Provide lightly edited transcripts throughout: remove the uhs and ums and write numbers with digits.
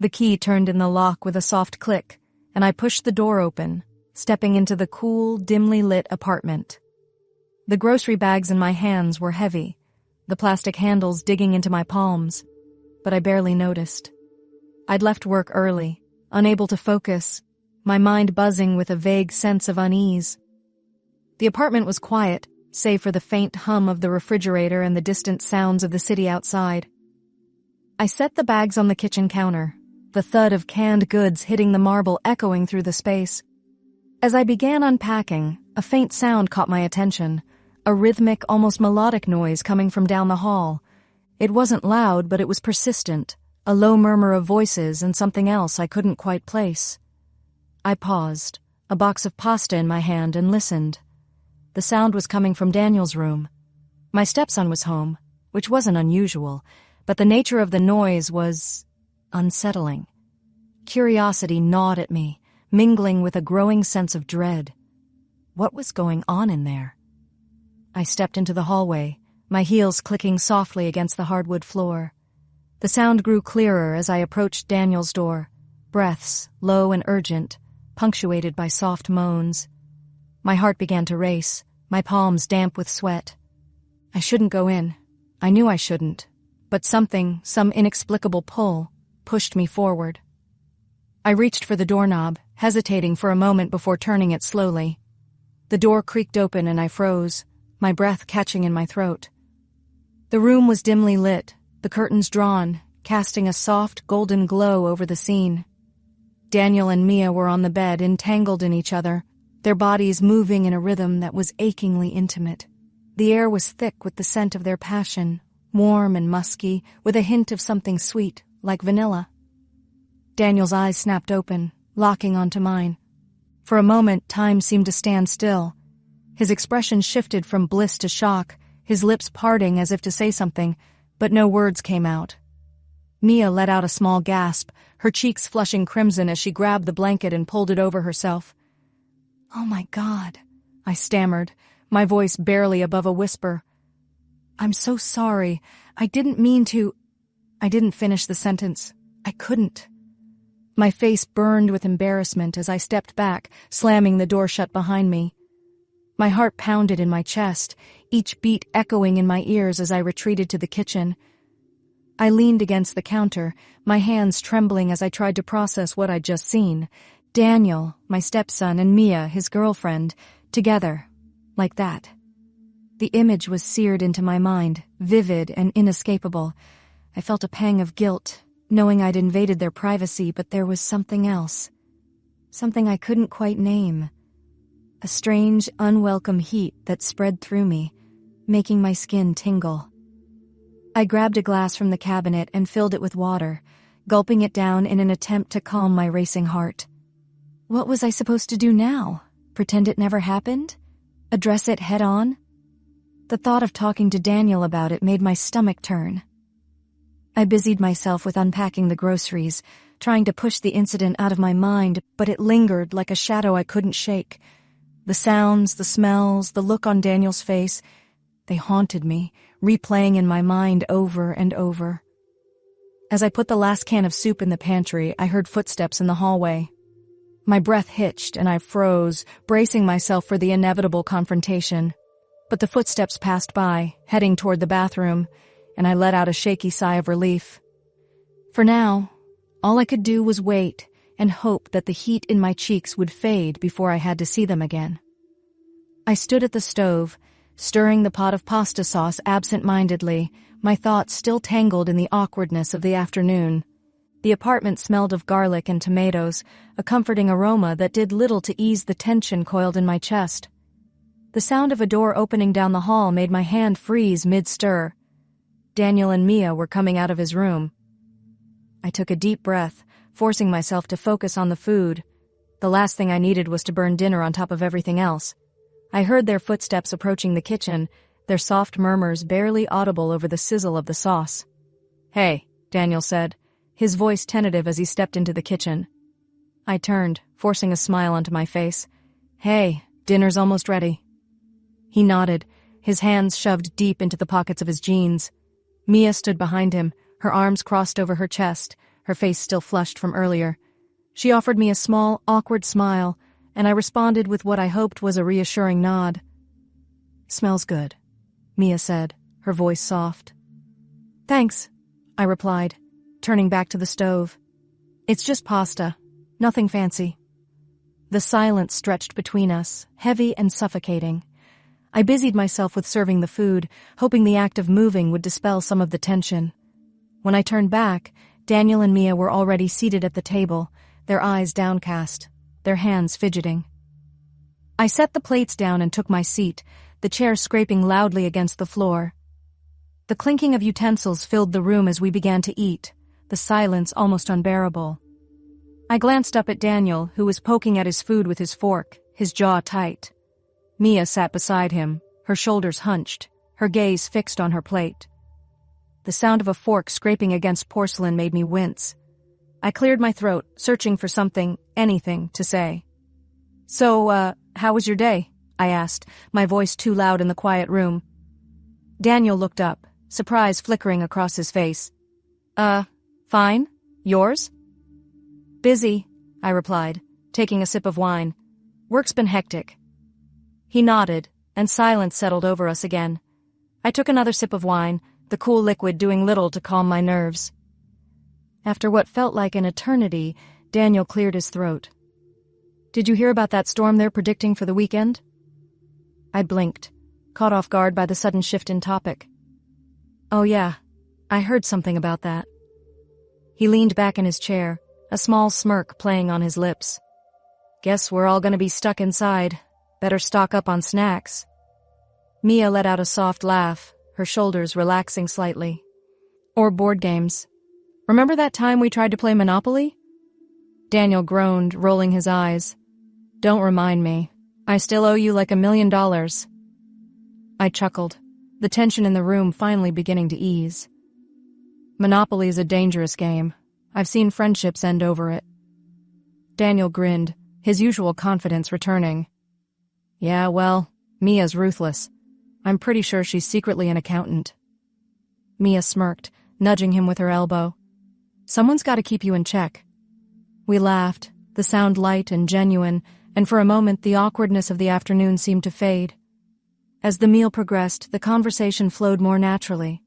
The key turned in the lock with a soft click, and I pushed the door open, stepping into the cool, dimly lit apartment. The grocery bags in my hands were heavy, the plastic handles digging into my palms, but I barely noticed. I'd left work early, unable to focus, my mind buzzing with a vague sense of unease. The apartment was quiet, save for the faint hum of the refrigerator and the distant sounds of the city outside. I set the bags on the kitchen counter, the thud of canned goods hitting the marble echoing through the space. As I began unpacking, a faint sound caught my attention, a rhythmic, almost melodic noise coming from down the hall. It wasn't loud, but it was persistent, a low murmur of voices and something else I couldn't quite place. I paused, a box of pasta in my hand, and listened. The sound was coming from Daniel's room. My stepson was home, which wasn't unusual, but the nature of the noise was unsettling. Curiosity gnawed at me, mingling with a growing sense of dread. What was going on in there? I stepped into the hallway, my heels clicking softly against the hardwood floor. The sound grew clearer as I approached Daniel's door, breaths, low and urgent, punctuated by soft moans. My heart began to race, my palms damp with sweat. I shouldn't go in. I knew I shouldn't, but some inexplicable pull, pushed me forward. I reached for the doorknob, hesitating for a moment before turning it slowly. The door creaked open and I froze, my breath catching in my throat. The room was dimly lit, the curtains drawn, casting a soft, golden glow over the scene. Daniel and Mia were on the bed, entangled in each other, their bodies moving in a rhythm that was achingly intimate. The air was thick with the scent of their passion, warm and musky, with a hint of something sweet, like vanilla. Daniel's eyes snapped open, locking onto mine. For a moment, time seemed to stand still. His expression shifted from bliss to shock, his lips parting as if to say something, but no words came out. Mia let out a small gasp, her cheeks flushing crimson as she grabbed the blanket and pulled it over herself. "Oh my God," I stammered, my voice barely above a whisper. "I'm so sorry. I didn't mean to—" I didn't finish the sentence. I couldn't. My face burned with embarrassment as I stepped back, slamming the door shut behind me. My heart pounded in my chest, each beat echoing in my ears as I retreated to the kitchen. I leaned against the counter, my hands trembling as I tried to process what I'd just seen. Daniel, my stepson, and Mia, his girlfriend, together, like that. The image was seared into my mind, vivid and inescapable. I felt a pang of guilt, knowing I'd invaded their privacy, but there was something else. Something I couldn't quite name. A strange, unwelcome heat that spread through me, making my skin tingle. I grabbed a glass from the cabinet and filled it with water, gulping it down in an attempt to calm my racing heart. What was I supposed to do now? Pretend it never happened? Address it head on? The thought of talking to Daniel about it made my stomach turn. I busied myself with unpacking the groceries, trying to push the incident out of my mind, but it lingered like a shadow I couldn't shake. The sounds, the smells, the look on Daniel's face, they haunted me, replaying in my mind over and over. As I put the last can of soup in the pantry, I heard footsteps in the hallway. My breath hitched and I froze, bracing myself for the inevitable confrontation. But the footsteps passed by, heading toward the bathroom, and I let out a shaky sigh of relief. For now, all I could do was wait and hope that the heat in my cheeks would fade before I had to see them again. I stood at the stove, stirring the pot of pasta sauce absent-mindedly, my thoughts still tangled in the awkwardness of the afternoon. The apartment smelled of garlic and tomatoes, a comforting aroma that did little to ease the tension coiled in my chest. The sound of a door opening down the hall made my hand freeze mid-stir. Daniel and Mia were coming out of his room. I took a deep breath, forcing myself to focus on the food. The last thing I needed was to burn dinner on top of everything else. I heard their footsteps approaching the kitchen, their soft murmurs barely audible over the sizzle of the sauce. "Hey," Daniel said, his voice tentative as he stepped into the kitchen. I turned, forcing a smile onto my face. "Hey, dinner's almost ready." He nodded, his hands shoved deep into the pockets of his jeans. Mia stood behind him, her arms crossed over her chest, her face still flushed from earlier. She offered me a small, awkward smile, and I responded with what I hoped was a reassuring nod. "Smells good," Mia said, her voice soft. "Thanks," I replied, turning back to the stove. "It's just pasta. Nothing fancy." The silence stretched between us, heavy and suffocating. I busied myself with serving the food, hoping the act of moving would dispel some of the tension. When I turned back, Daniel and Mia were already seated at the table, their eyes downcast, their hands fidgeting. I set the plates down and took my seat, the chair scraping loudly against the floor. The clinking of utensils filled the room as we began to eat, the silence almost unbearable. I glanced up at Daniel, who was poking at his food with his fork, his jaw tight. Mia sat beside him, her shoulders hunched, her gaze fixed on her plate. The sound of a fork scraping against porcelain made me wince. I cleared my throat, searching for something, anything, to say. "So, how was your day?" I asked, my voice too loud in the quiet room. Daniel looked up, surprise flickering across his face. Fine. Yours?" "Busy," I replied, taking a sip of wine. "Work's been hectic." He nodded, and silence settled over us again. I took another sip of wine, the cool liquid doing little to calm my nerves. After what felt like an eternity, Daniel cleared his throat. "Did you hear about that storm they're predicting for the weekend?" I blinked, caught off guard by the sudden shift in topic. "Oh yeah, I heard something about that." He leaned back in his chair, a small smirk playing on his lips. "Guess we're all gonna be stuck inside. Better stock up on snacks." Mia let out a soft laugh, her shoulders relaxing slightly. "Or board games. Remember that time we tried to play Monopoly?" Daniel groaned, rolling his eyes. "Don't remind me. I still owe you like $1 million. I chuckled, the tension in the room finally beginning to ease. "Monopoly is a dangerous game. I've seen friendships end over it." Daniel grinned, his usual confidence returning. "Yeah, well, Mia's ruthless. I'm pretty sure she's secretly an accountant." Mia smirked, nudging him with her elbow. "Someone's got to keep you in check." We laughed, the sound light and genuine, and for a moment the awkwardness of the afternoon seemed to fade. As the meal progressed, the conversation flowed more naturally.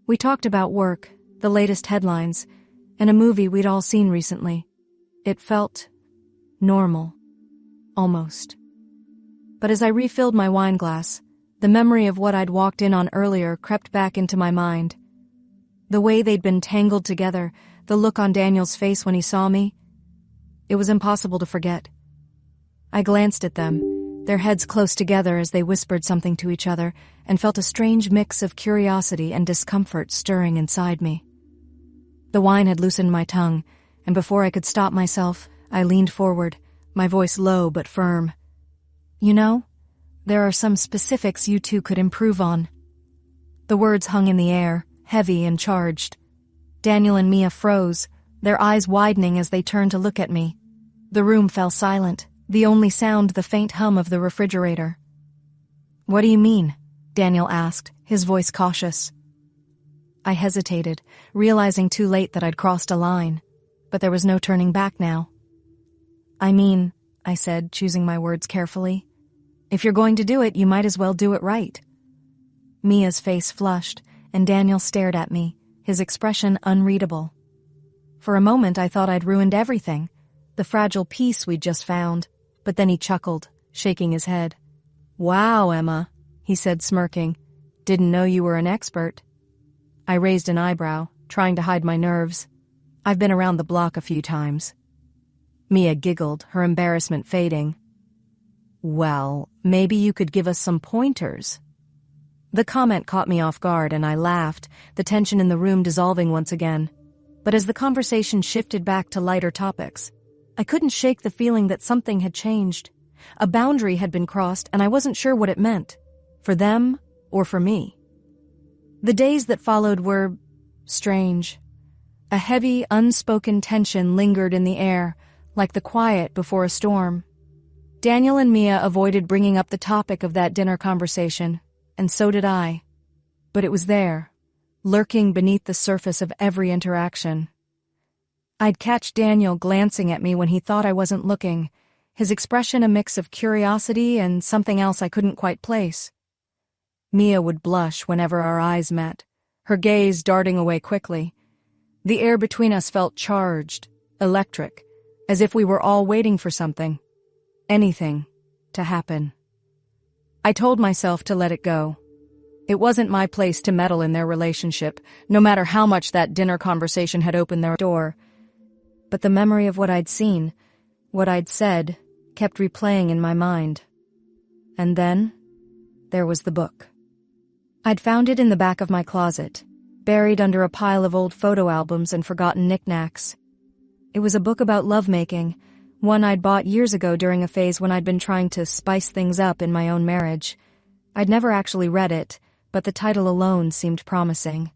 We talked about work, the latest headlines, and a movie we'd all seen recently. It felt normal. Almost. But as I refilled my wine glass, the memory of what I'd walked in on earlier crept back into my mind. The way they'd been tangled together, the look on Daniel's face when he saw me. It was impossible to forget. I glanced at them, their heads close together as they whispered something to each other, and felt a strange mix of curiosity and discomfort stirring inside me. The wine had loosened my tongue, and before I could stop myself, I leaned forward, my voice low but firm. "You know, there are some specifics you two could improve on." The words hung in the air, heavy and charged. Daniel and Mia froze, their eyes widening as they turned to look at me. The room fell silent, the only sound the faint hum of the refrigerator. "What do you mean?" Daniel asked, his voice cautious. I hesitated, realizing too late that I'd crossed a line, but there was no turning back now. "I mean," I said, choosing my words carefully, "if you're going to do it, you might as well do it right." Mia's face flushed, and Daniel stared at me, his expression unreadable. For a moment I thought I'd ruined everything, the fragile peace we'd just found, but then he chuckled, shaking his head. "Wow, Emma," he said, smirking. "Didn't know you were an expert." I raised an eyebrow, trying to hide my nerves. "I've been around the block a few times." Mia giggled, her embarrassment fading. "Well, maybe you could give us some pointers." The comment caught me off guard and I laughed, the tension in the room dissolving once again. But as the conversation shifted back to lighter topics, I couldn't shake the feeling that something had changed. A boundary had been crossed and I wasn't sure what it meant, for them or for me. The days that followed were strange. A heavy, unspoken tension lingered in the air, like the quiet before a storm. Daniel and Mia avoided bringing up the topic of that dinner conversation, and so did I. But it was there, lurking beneath the surface of every interaction. I'd catch Daniel glancing at me when he thought I wasn't looking, his expression a mix of curiosity and something else I couldn't quite place. Mia would blush whenever our eyes met, her gaze darting away quickly. The air between us felt charged, electric, as if we were all waiting for something, anything, to happen. I told myself to let it go. It wasn't my place to meddle in their relationship, no matter how much that dinner conversation had opened their door. But the memory of what I'd seen, what I'd said, kept replaying in my mind. And then, there was the book. I'd found it in the back of my closet, buried under a pile of old photo albums and forgotten knickknacks. It was a book about lovemaking, one I'd bought years ago during a phase when I'd been trying to spice things up in my own marriage. I'd never actually read it, but the title alone seemed promising.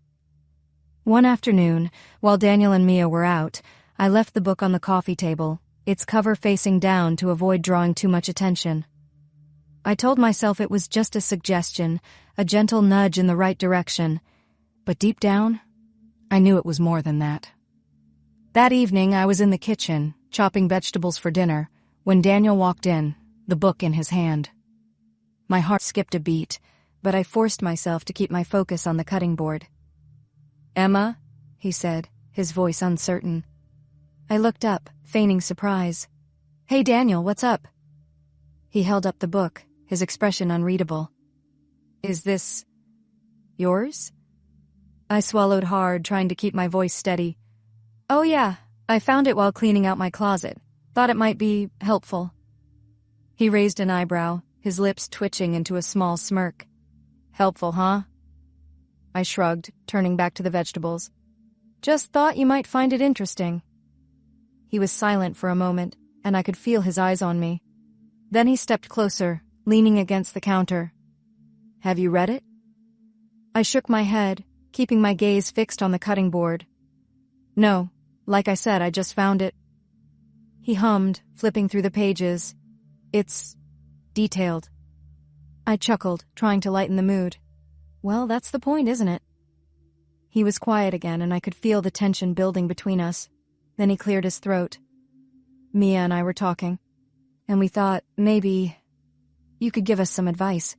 One afternoon, while Daniel and Mia were out, I left the book on the coffee table, its cover facing down to avoid drawing too much attention. I told myself it was just a suggestion, a gentle nudge in the right direction, but deep down, I knew it was more than that. That evening, I was in the kitchen, chopping vegetables for dinner, when Daniel walked in, the book in his hand. My heart skipped a beat, but I forced myself to keep my focus on the cutting board. "Emma?" he said, his voice uncertain. I looked up, feigning surprise. "Hey, Daniel, what's up?" He held up the book, his expression unreadable. "Is this yours?" I swallowed hard, trying to keep my voice steady. "Oh yeah, I found it while cleaning out my closet. Thought it might be helpful." He raised an eyebrow, his lips twitching into a small smirk. "Helpful, huh?" I shrugged, turning back to the vegetables. "Just thought you might find it interesting." He was silent for a moment, and I could feel his eyes on me. Then he stepped closer, leaning against the counter. "Have you read it?" I shook my head, keeping my gaze fixed on the cutting board. "No, like I said, I just found it." He hummed, flipping through the pages. "It's detailed." I chuckled, trying to lighten the mood. "Well, that's the point, isn't it?" He was quiet again, and I could feel the tension building between us. Then he cleared his throat. "Mia and I were talking, and we thought, maybe you could give us some advice."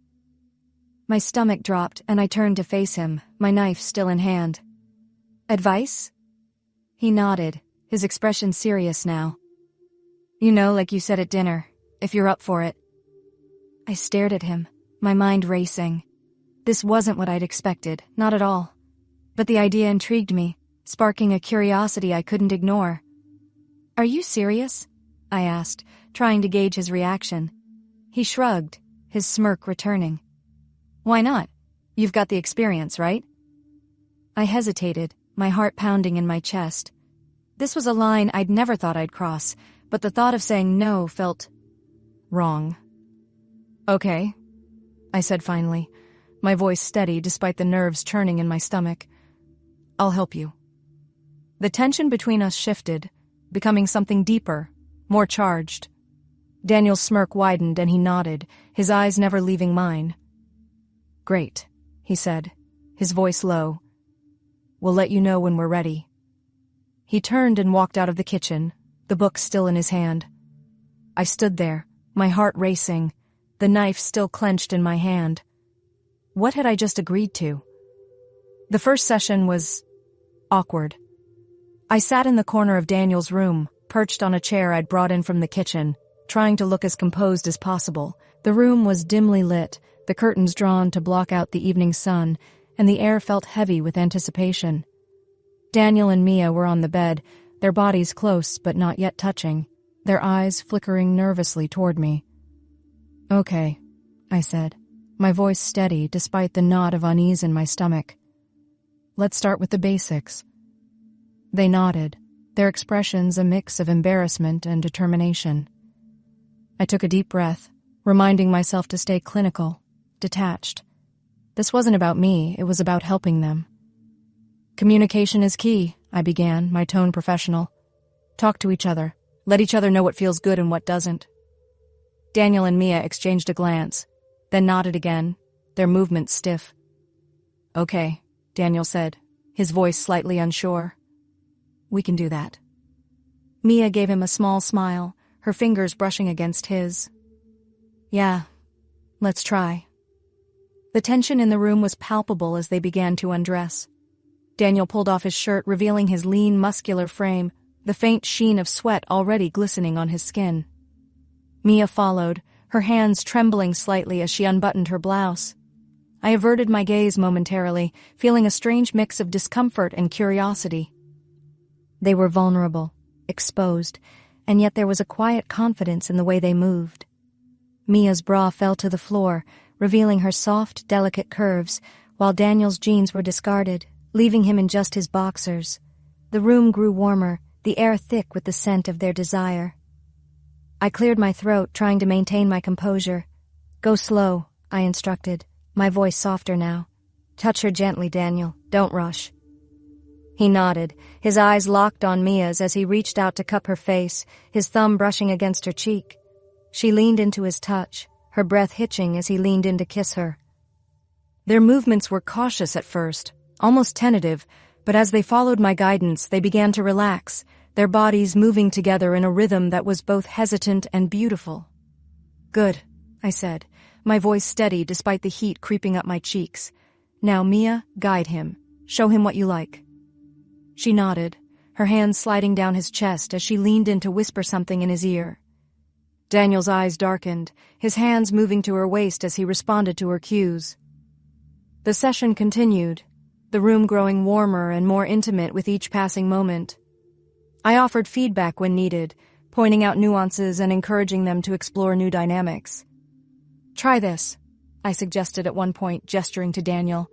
My stomach dropped, and I turned to face him, my knife still in hand. "Advice?" He nodded, his expression serious now. "You know, like you said at dinner, if you're up for it." I stared at him, my mind racing. This wasn't what I'd expected, not at all. But the idea intrigued me, sparking a curiosity I couldn't ignore. "Are you serious?" I asked, trying to gauge his reaction. He shrugged, his smirk returning. "Why not? You've got the experience, right?" I hesitated, my heart pounding in my chest. This was a line I'd never thought I'd cross, but the thought of saying no felt wrong. "Okay," I said finally, my voice steady despite the nerves churning in my stomach. "I'll help you." The tension between us shifted, becoming something deeper, more charged. Daniel's smirk widened and he nodded, his eyes never leaving mine. "Great," he said, his voice low. "We'll let you know when we're ready." He turned and walked out of the kitchen, the book still in his hand. I stood there, my heart racing, the knife still clenched in my hand. What had I just agreed to? The first session was awkward. I sat in the corner of Daniel's room, perched on a chair I'd brought in from the kitchen, trying to look as composed as possible. The room was dimly lit, the curtains drawn to block out the evening sun, and the air felt heavy with anticipation. Daniel and Mia were on the bed, their bodies close but not yet touching, their eyes flickering nervously toward me. "Okay," I said, my voice steady despite the knot of unease in my stomach. "Let's start with the basics." They nodded, their expressions a mix of embarrassment and determination. I took a deep breath, reminding myself to stay clinical, detached. This wasn't about me, it was about helping them. "Communication is key," I began, my tone professional. "Talk to each other. Let each other know what feels good and what doesn't." Daniel and Mia exchanged a glance, then nodded again, their movements stiff. "Okay," Daniel said, his voice slightly unsure. "We can do that." Mia gave him a small smile, her fingers brushing against his. Yeah, let's try. The tension in the room was palpable as they began to undress. Daniel pulled off his shirt, revealing his lean, muscular frame, the faint sheen of sweat already glistening on his skin. Mia followed, her hands trembling slightly as she unbuttoned her blouse. I averted my gaze momentarily, feeling a strange mix of discomfort and curiosity. They were vulnerable, exposed, and yet there was a quiet confidence in the way they moved. Mia's bra fell to the floor, revealing her soft, delicate curves, while Daniel's jeans were discarded, leaving him in just his boxers. The room grew warmer, the air thick with the scent of their desire. I cleared my throat, trying to maintain my composure. Go slow, I instructed, my voice softer now. Touch her gently, Daniel. Don't rush. He nodded, his eyes locked on Mia's as he reached out to cup her face, his thumb brushing against her cheek. She leaned into his touch, her breath hitching as he leaned in to kiss her. Their movements were cautious at first, almost tentative, but as they followed my guidance, they began to relax, their bodies moving together in a rhythm that was both hesitant and beautiful. Good, I said, my voice steady despite the heat creeping up my cheeks. Now, Mia, guide him. Show him what you like. She nodded, her hands sliding down his chest as she leaned in to whisper something in his ear. Daniel's eyes darkened, his hands moving to her waist as he responded to her cues. The session continued, the room growing warmer and more intimate with each passing moment. I offered feedback when needed, pointing out nuances and encouraging them to explore new dynamics. Try this, I suggested at one point, gesturing to Daniel.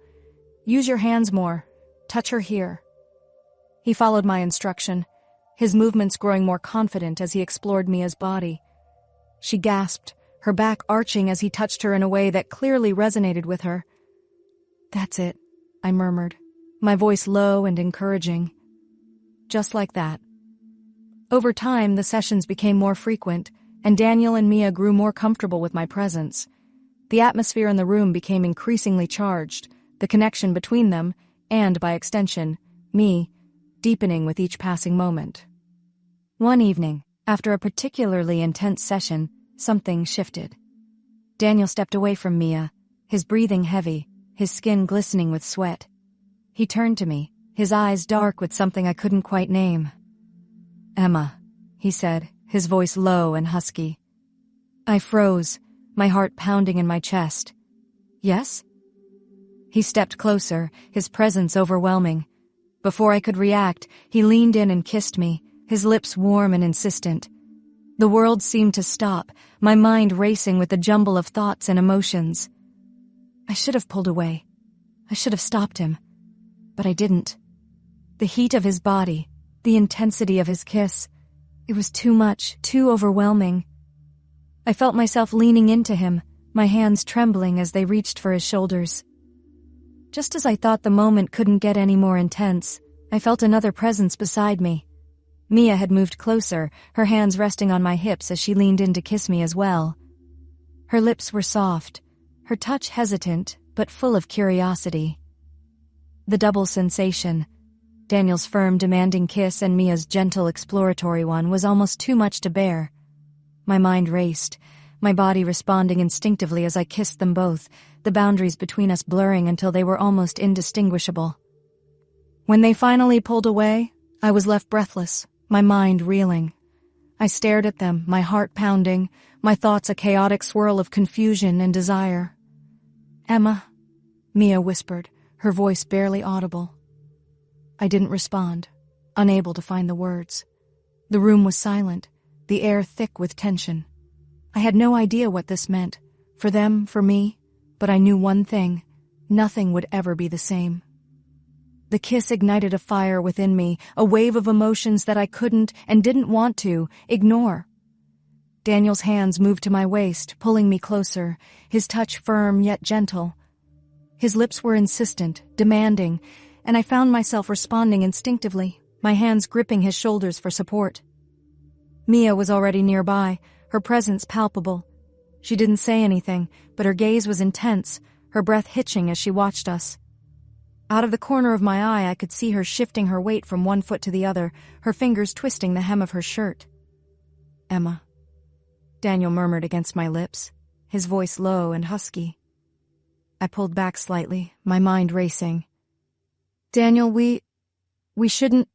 Use your hands more. Touch her here. He followed my instruction, his movements growing more confident as he explored Mia's body. She gasped, her back arching as he touched her in a way that clearly resonated with her. That's it, I murmured, my voice low and encouraging. Just like that. Over time, the sessions became more frequent, and Daniel and Mia grew more comfortable with my presence. The atmosphere in the room became increasingly charged, the connection between them, and by extension, me, deepening with each passing moment. One evening, after a particularly intense session, something shifted. Daniel stepped away from Mia, his breathing heavy, his skin glistening with sweat. He turned to me, his eyes dark with something I couldn't quite name. Emma, he said, his voice low and husky. I froze, my heart pounding in my chest. Yes? He stepped closer, his presence overwhelming. Before I could react, he leaned in and kissed me, his lips warm and insistent. The world seemed to stop, my mind racing with a jumble of thoughts and emotions. I should have pulled away. I should have stopped him. But I didn't. The heat of his body, the intensity of his kiss, it was too much, too overwhelming. I felt myself leaning into him, my hands trembling as they reached for his shoulders. Just as I thought the moment couldn't get any more intense, I felt another presence beside me. Mia had moved closer, her hands resting on my hips as she leaned in to kiss me as well. Her lips were soft, her touch hesitant, but full of curiosity. The double sensation, Daniel's firm, demanding kiss and Mia's gentle, exploratory one, was almost too much to bear. My mind raced, my body responding instinctively as I kissed them both, the boundaries between us blurring until they were almost indistinguishable. When they finally pulled away, I was left breathless, my mind reeling. I stared at them, my heart pounding, my thoughts a chaotic swirl of confusion and desire. Emma, Mia whispered, her voice barely audible. I didn't respond, unable to find the words. The room was silent, the air thick with tension. I had no idea what this meant, for them, for me, but I knew one thing: nothing would ever be the same. The kiss ignited a fire within me, a wave of emotions that I couldn't and didn't want to ignore. Daniel's hands moved to my waist, pulling me closer, his touch firm yet gentle. His lips were insistent, demanding, and I found myself responding instinctively, my hands gripping his shoulders for support. Mia was already nearby, her presence palpable. She didn't say anything, but her gaze was intense, her breath hitching as she watched us. Out of the corner of my eye, I could see her shifting her weight from one foot to the other, her fingers twisting the hem of her shirt. "Emma," Daniel murmured against my lips, his voice low and husky. I pulled back slightly, my mind racing. "Daniel, we shouldn't—"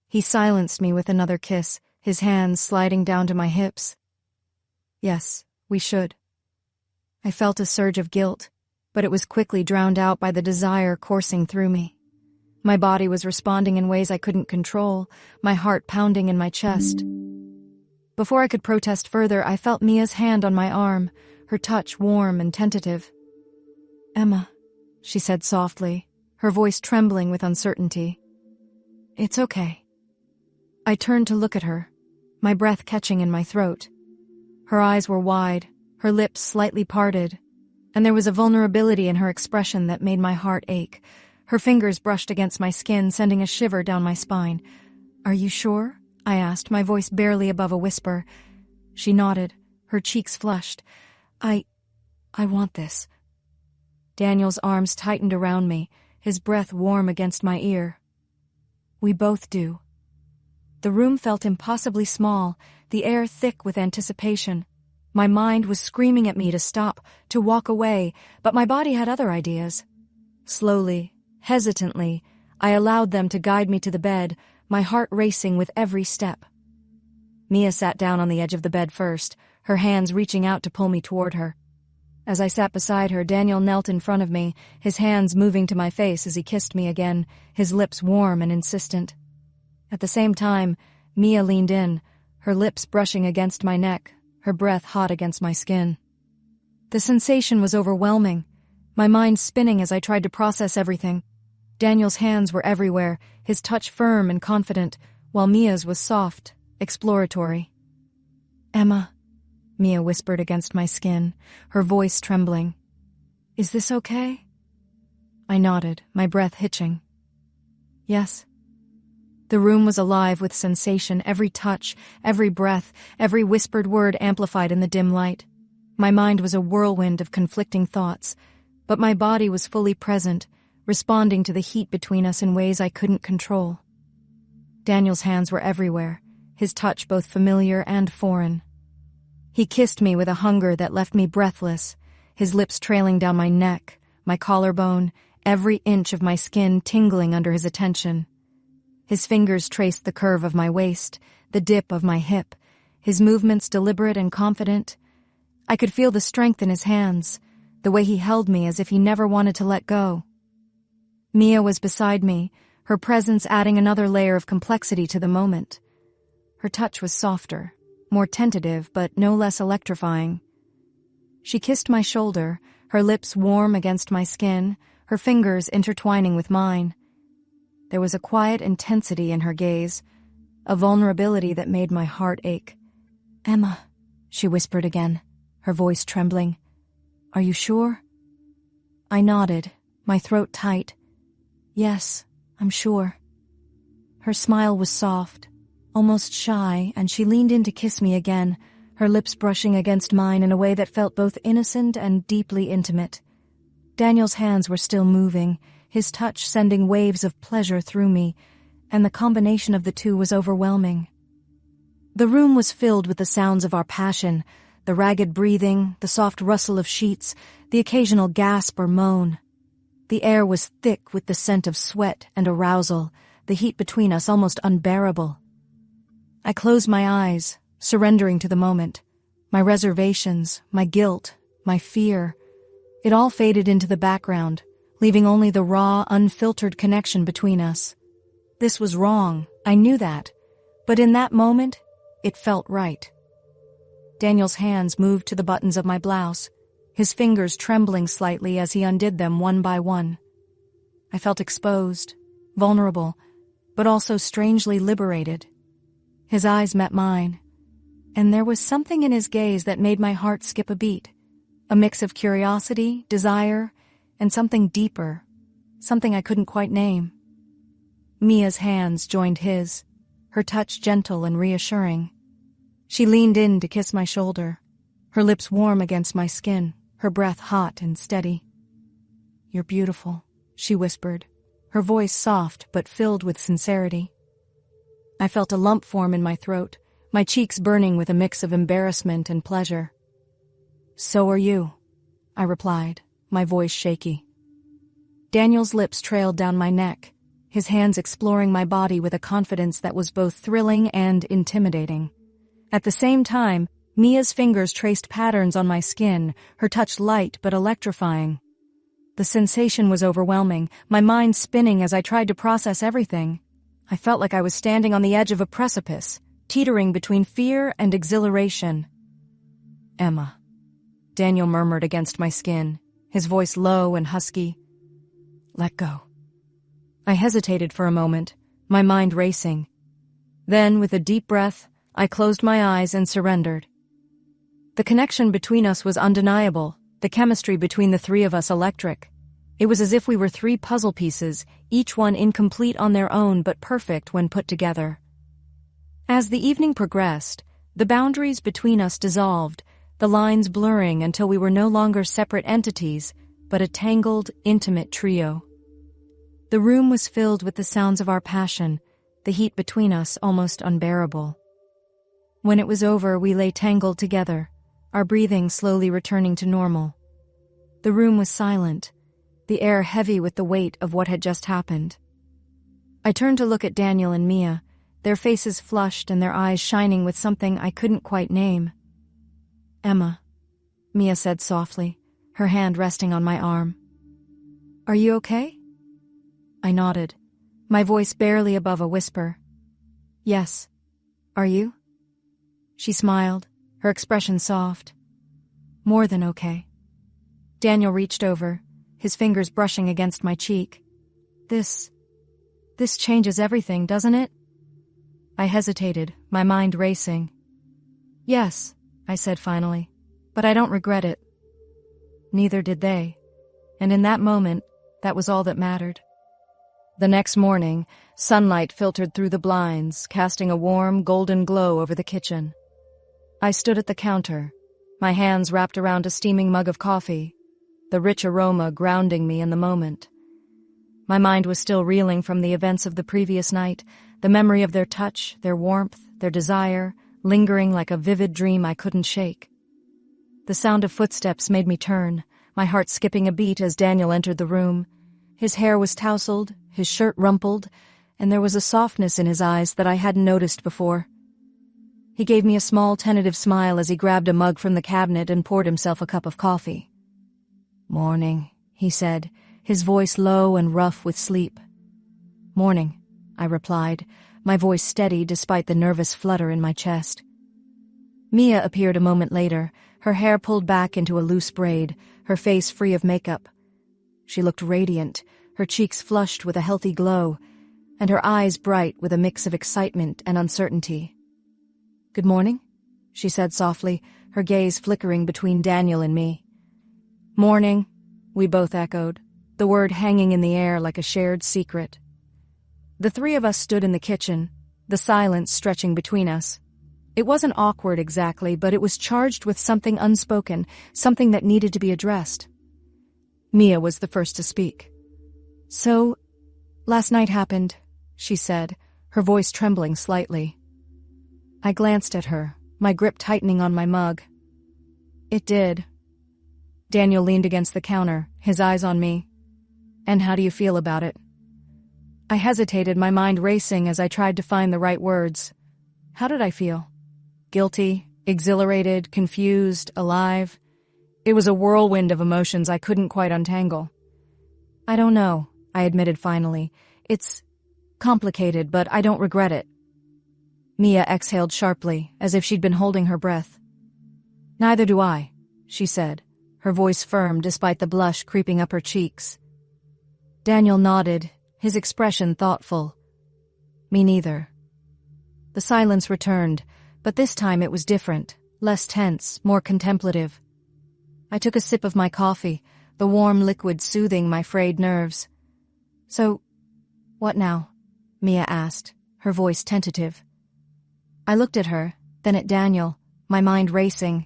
He silenced me with another kiss, his hands sliding down to my hips. "Yes, we should." I felt a surge of guilt, but it was quickly drowned out by the desire coursing through me. My body was responding in ways I couldn't control, my heart pounding in my chest. Before I could protest further, I felt Mia's hand on my arm, her touch warm and tentative. "Emma," she said softly, her voice trembling with uncertainty. "It's okay." I turned to look at her, my breath catching in my throat. Her eyes were wide, her lips slightly parted, and there was a vulnerability in her expression that made my heart ache. Her fingers brushed against my skin, sending a shiver down my spine. "Are you sure?" I asked, my voice barely above a whisper. She nodded, her cheeks flushed. I want this." Daniel's arms tightened around me, his breath warm against my ear. "We both do." The room felt impossibly small, the air thick with anticipation. My mind was screaming at me to stop, to walk away, but my body had other ideas. Slowly, hesitantly, I allowed them to guide me to the bed, my heart racing with every step. Mia sat down on the edge of the bed first, her hands reaching out to pull me toward her. As I sat beside her, Daniel knelt in front of me, his hands moving to my face as he kissed me again, his lips warm and insistent. At the same time, Mia leaned in, her lips brushing against my neck, her breath hot against my skin. The sensation was overwhelming, my mind spinning as I tried to process everything. Daniel's hands were everywhere, his touch firm and confident, while Mia's was soft, exploratory. "Emma," Mia whispered against my skin, her voice trembling. "Is this okay?" I nodded, my breath hitching. "Yes." The room was alive with sensation, every touch, every breath, every whispered word amplified in the dim light. My mind was a whirlwind of conflicting thoughts, but my body was fully present, responding to the heat between us in ways I couldn't control. Daniel's hands were everywhere, his touch both familiar and foreign. He kissed me with a hunger that left me breathless, his lips trailing down my neck, my collarbone, every inch of my skin tingling under his attention. His fingers traced the curve of my waist, the dip of my hip, his movements deliberate and confident. I could feel the strength in his hands, the way he held me as if he never wanted to let go. Mia was beside me, her presence adding another layer of complexity to the moment. Her touch was softer, more tentative, but no less electrifying. She kissed my shoulder, her lips warm against my skin, her fingers intertwining with mine. There was a quiet intensity in her gaze, a vulnerability that made my heart ache. "Emma," she whispered again, her voice trembling. "Are you sure?" I nodded, my throat tight. "Yes, I'm sure." Her smile was soft, almost shy, and she leaned in to kiss me again, her lips brushing against mine in a way that felt both innocent and deeply intimate. Daniel's hands were still moving, his touch sending waves of pleasure through me, and the combination of the two was overwhelming. The room was filled with the sounds of our passion, the ragged breathing, the soft rustle of sheets, the occasional gasp or moan. The air was thick with the scent of sweat and arousal, the heat between us almost unbearable. I closed my eyes, surrendering to the moment. My reservations, my guilt, my fear, it all faded into the background, leaving only the raw, unfiltered connection between us. This was wrong, I knew that, but in that moment, it felt right. Daniel's hands moved to the buttons of my blouse, his fingers trembling slightly as he undid them one by one. I felt exposed, vulnerable, but also strangely liberated. His eyes met mine, and there was something in his gaze that made my heart skip a beat, a mix of curiosity, desire, and something deeper, something I couldn't quite name. Mia's hands joined his, her touch gentle and reassuring. She leaned in to kiss my shoulder, her lips warm against my skin, her breath hot and steady. "You're beautiful," she whispered, her voice soft but filled with sincerity. I felt a lump form in my throat, my cheeks burning with a mix of embarrassment and pleasure. "So are you," I replied, my voice shaky. Daniel's lips trailed down my neck, his hands exploring my body with a confidence that was both thrilling and intimidating. At the same time, Mia's fingers traced patterns on my skin, her touch light but electrifying. The sensation was overwhelming, my mind spinning as I tried to process everything. I felt like I was standing on the edge of a precipice, teetering between fear and exhilaration. "Emma," Daniel murmured against my skin, his voice low and husky. "Let go." I hesitated for a moment, my mind racing. Then, with a deep breath, I closed my eyes and surrendered. The connection between us was undeniable, the chemistry between the three of us electric. It was as if we were three puzzle pieces, each one incomplete on their own but perfect when put together. As the evening progressed, the boundaries between us dissolved, the lines blurring until we were no longer separate entities, but a tangled, intimate trio. The room was filled with the sounds of our passion, the heat between us almost unbearable. When it was over, we lay tangled together, our breathing slowly returning to normal. The room was silent, the air heavy with the weight of what had just happened. I turned to look at Daniel and Mia, their faces flushed and their eyes shining with something I couldn't quite name. "Emma," Mia said softly, her hand resting on my arm. "Are you okay?" I nodded, my voice barely above a whisper. "Yes. Are you?" She smiled, her expression soft. "More than okay." Daniel reached over, his fingers brushing against my cheek. This changes everything, doesn't it?" I hesitated, my mind racing. "Yes," I said finally, "but I don't regret it." Neither did they, and in that moment, that was all that mattered. The next morning, sunlight filtered through the blinds, casting a warm, golden glow over the kitchen. I stood at the counter, my hands wrapped around a steaming mug of coffee, the rich aroma grounding me in the moment. My mind was still reeling from the events of the previous night, the memory of their touch, their warmth, their desire, lingering like a vivid dream I couldn't shake. The sound of footsteps made me turn, my heart skipping a beat as Daniel entered the room. His hair was tousled, his shirt rumpled, and there was a softness in his eyes that I hadn't noticed before. He gave me a small, tentative smile as he grabbed a mug from the cabinet and poured himself a cup of coffee. "Morning," he said, his voice low and rough with sleep. "Morning," I replied, my voice steady despite the nervous flutter in my chest. Mia appeared a moment later, her hair pulled back into a loose braid, her face free of makeup. She looked radiant, her cheeks flushed with a healthy glow, and her eyes bright with a mix of excitement and uncertainty. "Good morning," she said softly, her gaze flickering between Daniel and me. "Morning," we both echoed, the word hanging in the air like a shared secret. The three of us stood in the kitchen, the silence stretching between us. It wasn't awkward exactly, but it was charged with something unspoken, something that needed to be addressed. Mia was the first to speak. "So, last night happened," she said, her voice trembling slightly. I glanced at her, my grip tightening on my mug. "It did." Daniel leaned against the counter, his eyes on me. "And how do you feel about it?" I hesitated, my mind racing as I tried to find the right words. How did I feel? Guilty, exhilarated, confused, alive? It was a whirlwind of emotions I couldn't quite untangle. "I don't know," I admitted finally. "It's complicated, but I don't regret it." Mia exhaled sharply, as if she'd been holding her breath. "Neither do I," she said, her voice firm despite the blush creeping up her cheeks. Daniel nodded, his expression thoughtful. "Me neither." The silence returned, but this time it was different, less tense, more contemplative. I took a sip of my coffee, the warm liquid soothing my frayed nerves. "So, what now?" Mia asked, her voice tentative. I looked at her, then at Daniel, my mind racing.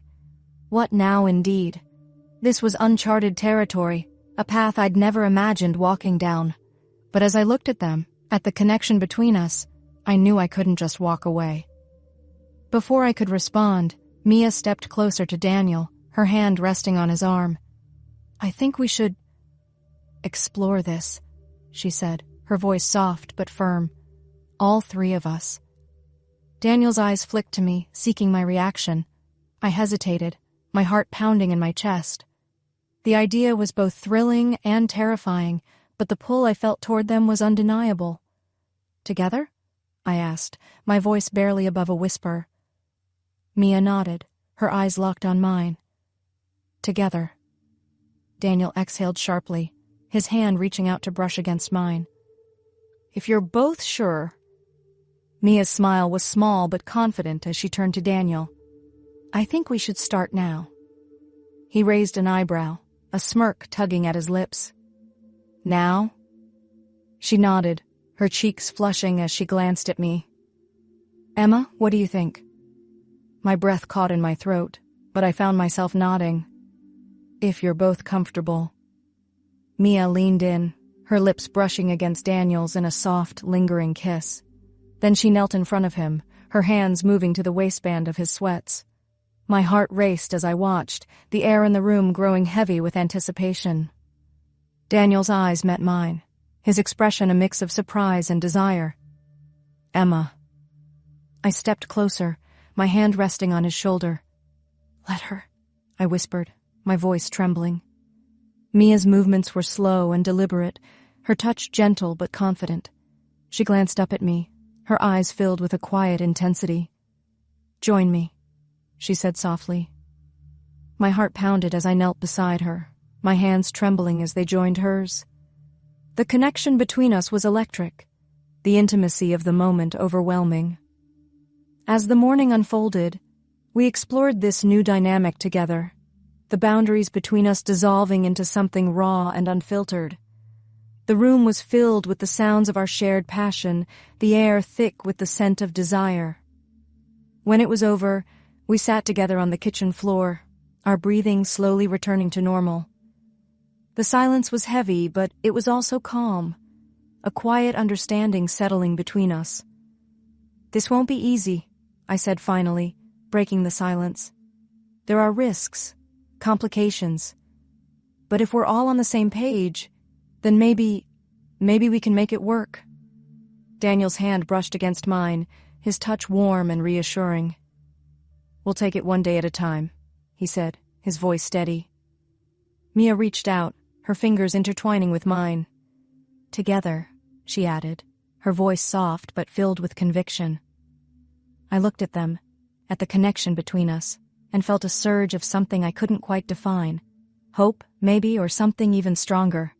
What now indeed? This was uncharted territory, a path I'd never imagined walking down. But as I looked at them, at the connection between us, I knew I couldn't just walk away. Before I could respond, Mia stepped closer to Daniel, her hand resting on his arm. "I think we should explore this," she said, her voice soft but firm. "All three of us." Daniel's eyes flicked to me, seeking my reaction. I hesitated, my heart pounding in my chest. The idea was both thrilling and terrifying, but the pull I felt toward them was undeniable. "Together?" I asked, my voice barely above a whisper. Mia nodded, her eyes locked on mine. "Together." Daniel exhaled sharply, his hand reaching out to brush against mine. "If you're both sure..." Mia's smile was small but confident as she turned to Daniel. "I think we should start now." He raised an eyebrow, a smirk tugging at his lips. "Now?" She nodded, her cheeks flushing as she glanced at me. "Emma, what do you think?" My breath caught in my throat, but I found myself nodding. "If you're both comfortable." Mia leaned in, her lips brushing against Daniel's in a soft, lingering kiss. Then she knelt in front of him, her hands moving to the waistband of his sweats. My heart raced as I watched, the air in the room growing heavy with anticipation. Daniel's eyes met mine, his expression a mix of surprise and desire. "Emma." I stepped closer, my hand resting on his shoulder. "Let her," I whispered, my voice trembling. Mia's movements were slow and deliberate, her touch gentle but confident. She glanced up at me, her eyes filled with a quiet intensity. "Join me," she said softly. My heart pounded as I knelt beside her, my hands trembling as they joined hers. The connection between us was electric, the intimacy of the moment overwhelming. As the morning unfolded, we explored this new dynamic together, the boundaries between us dissolving into something raw and unfiltered. The room was filled with the sounds of our shared passion, the air thick with the scent of desire. When it was over, we sat together on the kitchen floor, our breathing slowly returning to normal. The silence was heavy, but it was also calm, a quiet understanding settling between us. "This won't be easy," I said finally, breaking the silence. "There are risks, complications. But if we're all on the same page, then maybe we can make it work." Daniel's hand brushed against mine, his touch warm and reassuring. "We'll take it one day at a time," he said, his voice steady. Mia reached out, her fingers intertwining with mine. "Together," she added, her voice soft but filled with conviction. I looked at them, at the connection between us, and felt a surge of something I couldn't quite define. Hope, maybe, or something even stronger.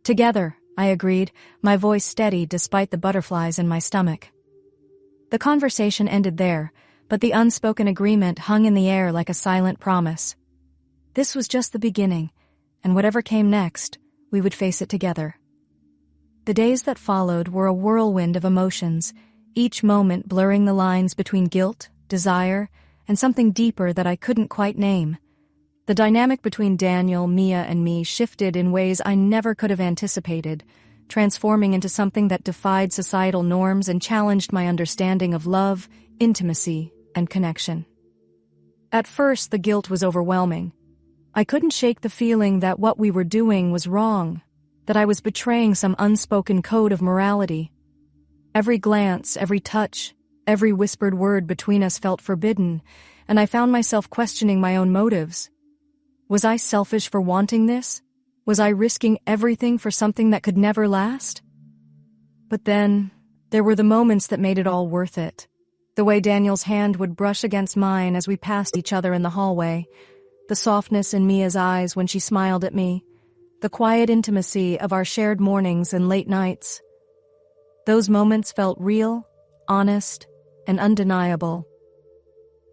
"Together," I agreed, my voice steady despite the butterflies in my stomach. The conversation ended there, but the unspoken agreement hung in the air like a silent promise. This was just the beginning, and whatever came next, we would face it together. The days that followed were a whirlwind of emotions, each moment blurring the lines between guilt, desire, and something deeper that I couldn't quite name. The dynamic between Daniel, Mia, and me shifted in ways I never could have anticipated, transforming into something that defied societal norms and challenged my understanding of love, intimacy, and connection. At first, the guilt was overwhelming. I couldn't shake the feeling that what we were doing was wrong, that I was betraying some unspoken code of morality. Every glance, every touch, every whispered word between us felt forbidden, and I found myself questioning my own motives. Was I selfish for wanting this? Was I risking everything for something that could never last? But then, there were the moments that made it all worth it. The way Daniel's hand would brush against mine as we passed each other in the hallway, the softness in Mia's eyes when she smiled at me, the quiet intimacy of our shared mornings and late nights. Those moments felt real, honest, and undeniable.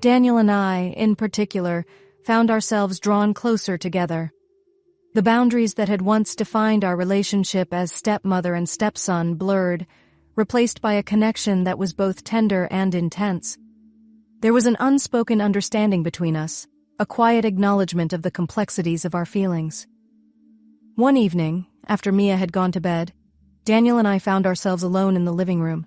Daniel and I, in particular, found ourselves drawn closer together. The boundaries that had once defined our relationship as stepmother and stepson blurred, replaced by a connection that was both tender and intense. There was an unspoken understanding between us, a quiet acknowledgement of the complexities of our feelings. One evening, after Mia had gone to bed, Daniel and I found ourselves alone in the living room.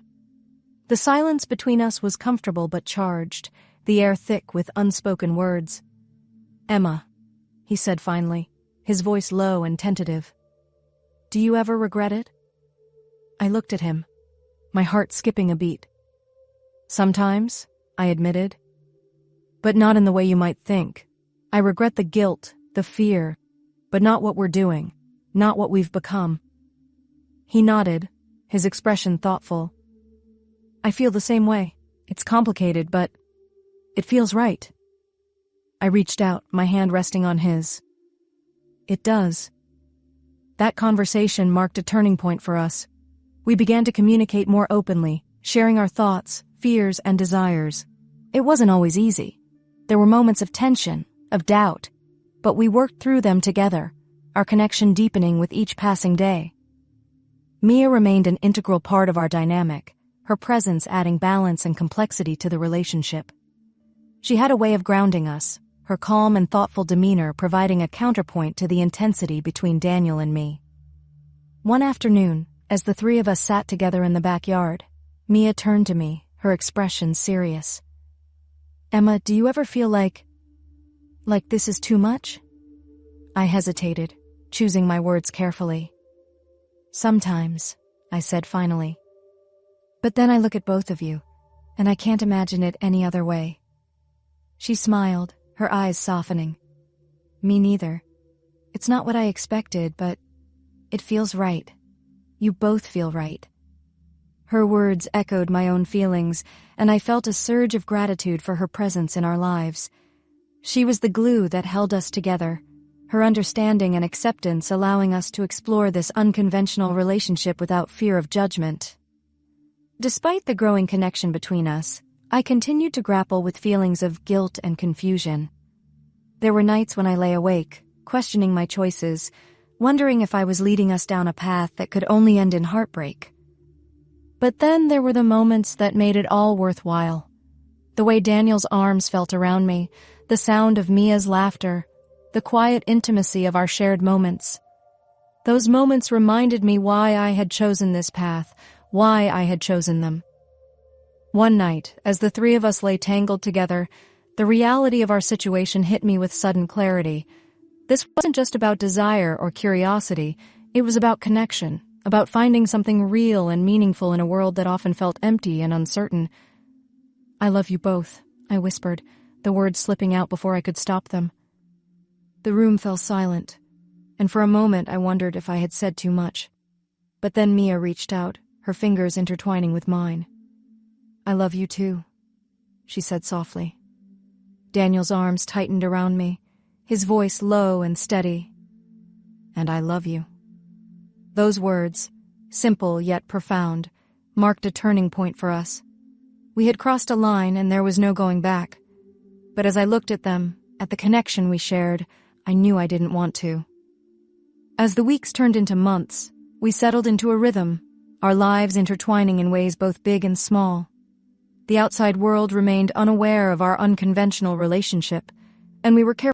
The silence between us was comfortable but charged, the air thick with unspoken words. "Emma," he said finally, his voice low and tentative. "Do you ever regret it?" I looked at him, my heart skipping a beat. "Sometimes," I admitted. "But not in the way you might think. I regret the guilt, the fear, but not what we're doing, not what we've become." He nodded, his expression thoughtful. "I feel the same way. It's complicated, but it feels right." I reached out, my hand resting on his. "It does." That conversation marked a turning point for us. We began to communicate more openly, sharing our thoughts, fears, and desires. It wasn't always easy. There were moments of tension, of doubt, but we worked through them together, our connection deepening with each passing day. Mia remained an integral part of our dynamic, her presence adding balance and complexity to the relationship. She had a way of grounding us, her calm and thoughtful demeanor providing a counterpoint to the intensity between Daniel and me. One afternoon, as the three of us sat together in the backyard, Mia turned to me, her expression serious. "Emma, do you ever feel like this is too much?" I hesitated, choosing my words carefully. "Sometimes," I said finally. "But then I look at both of you, and I can't imagine it any other way." She smiled, her eyes softening. "Me neither. It's not what I expected, but it feels right. You both feel right." Her words echoed my own feelings, and I felt a surge of gratitude for her presence in our lives. She was the glue that held us together, her understanding and acceptance allowing us to explore this unconventional relationship without fear of judgment. Despite the growing connection between us, I continued to grapple with feelings of guilt and confusion. There were nights when I lay awake, questioning my choices, wondering if I was leading us down a path that could only end in heartbreak. But then there were the moments that made it all worthwhile. The way Daniel's arms felt around me, the sound of Mia's laughter, the quiet intimacy of our shared moments. Those moments reminded me why I had chosen this path, why I had chosen them. One night, as the three of us lay tangled together, the reality of our situation hit me with sudden clarity. This wasn't just about desire or curiosity, it was about connection, about finding something real and meaningful in a world that often felt empty and uncertain. "I love you both," I whispered, the words slipping out before I could stop them. The room fell silent, and for a moment I wondered if I had said too much. But then Mia reached out, her fingers intertwining with mine. "I love you too," she said softly. Daniel's arms tightened around me, his voice low and steady. "And I love you." Those words, simple yet profound, marked a turning point for us. We had crossed a line and there was no going back. But as I looked at them, at the connection we shared, I knew I didn't want to. As the weeks turned into months, we settled into a rhythm, our lives intertwining in ways both big and small. The outside world remained unaware of our unconventional relationship, and we were careful